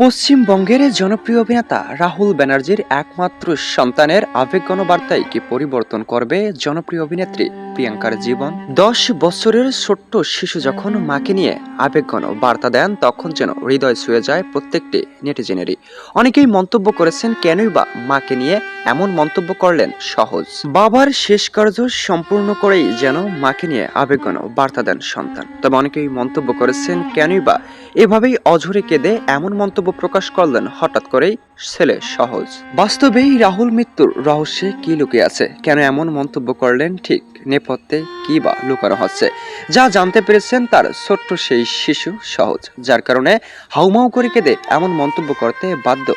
পশ্চিমবঙ্গের জনপ্রিয় অভিনেতা রাহুল ব্যানার্জির একমাত্র সন্তানের আবেগঘন বার্তায় কি পরিবর্তন করবে জনপ্রিয় অভিনেত্রী প্রিয়াঙ্কার জীবন? 10 বছরের ছোট্ট শিশু যখন মাকে নিয়ে আবেগঘন বার্তা দেন, তখন যেন হৃদয় ছুঁয়ে যায় প্রত্যেকটি নেটিজেনেরই। অনেকেই মন্তব্য করেছেন, কেনই বা মাকে নিয়ে এমন মন্তব্য করলেন সহজ। বাবার শেষ কার্য সম্পূর্ণ করেই যেন মাকে নিয়ে আবেগঘন বার্তা দেন সন্তান। তবে অনেকেই মন্তব্য করেছেন, কেনই বা এভাবেই অঝরে কেঁদে এমন মন্তব্য প্রকাশ করলেন হঠাৎ করেই ছেলে সহজ। বাস্তবেই রাহুল মৃত্যুর রহস্যে কি লুকিয়ে আছে, কেন এমন মন্তব্য করলেন, ঠিক নেপথ্যে কি বা লুকানো হচ্ছে, যা জানতে পেরেছেন তার ছোট্ট সেই শিশু সহজ, যার কারণে হাউমাউ করে কেঁদে এমন মন্তব্য করতে বাধ্য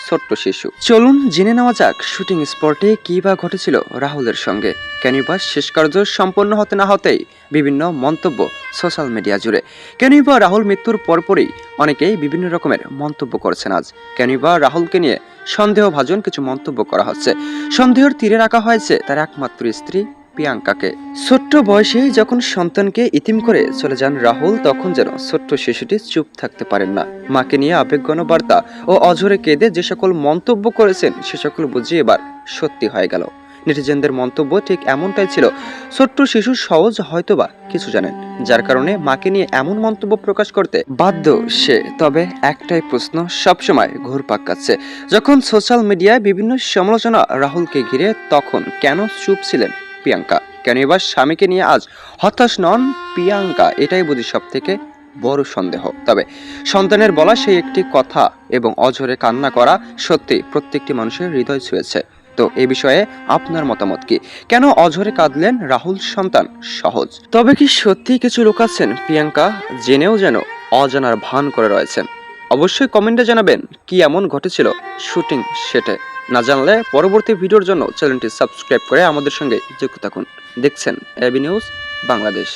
ছোট্ট শিশু। চলুন জেনে নেওয়া যাক শুটিং স্পটে কি বা ঘটেছিল রাহুলের সঙ্গে। কেনই বা শেষ কার্য সম্পন্ন হতে না হতেই বিভিন্ন মন্তব্য সোশ্যাল মিডিয়া জুড়ে। কেনই বা রাহুল মৃত্যুর পরপরই অনেকেই বিভিন্ন রকমের মন্তব্য করছেন। আজ কেনই বা রাহুলকে নিয়ে সন্দেহভাজন কিছু মন্তব্য করা হচ্ছে। সন্দেহের তীরে রাখা হয়েছে তার একমাত্র স্ত্রী প্রিয়াঙ্কাকে। ছোট্ট বয়সেই যখন সন্তানকে ইতিম করে চলে যান রাহুল, তখন যেন ছোট্ট শিশুটি চুপ থাকতে পারেন না। মাকে নিয়ে আবেগঘন বার্তা ও অঝরে কেঁদে যে সকল মন্তব্য করেছেন, সে সকল বুঝি এবার সত্যি হয়ে গেল। নেটিজেনদের মন্তব্য ঠিক এমনটাই ছিল। ছোট্ট শিশু সহজ হয়তোবা কিছু জানেন, যার কারণে মাকে নিয়ে এমন মন্তব্য প্রকাশ করতে বাধ্য সে। তবে একটাই প্রশ্ন সবসময় ঘুরপাক খাচ্ছে, যখন সোশ্যাল মিডিয়ায় বিভিন্ন সমালোচনা রাহুলকে ঘিরে, তখন কেন চুপ ছিলেন প্রিয়াঙ্কা? কেন এবার স্বামীকে নিয়ে আজ হতাশ নন প্রিয়াঙ্কা? এটাই বুঝি সব থেকে বড় সন্দেহ। তবে সন্তানের বলা সেই একটি কথা এবং অঝরে কান্না করা সত্যি প্রত্যেকটি মানুষের হৃদয় ছুঁয়েছে। তো এ বিষয়ে আপনার মতামত কি? কেন অঝরে কাঁদলেন রাহুল সন্তান সহজ? তবে কি সত্যি কিছু লুকাচ্ছেন প্রিয়াঙ্কা, জেনেও যেন অজানার ভান করে রয়েছেন? অবশ্যই কমেন্টে জানাবেন কি এমন ঘটেছিল শুটিং সেটে। না জানলে পরবর্তী ভিডিওর জন্য চ্যানেলটি সাবস্ক্রাইব করে আমাদের সঙ্গে যুক্ত থাকুন। দেখছেন এবি নিউজ বাংলাদেশ।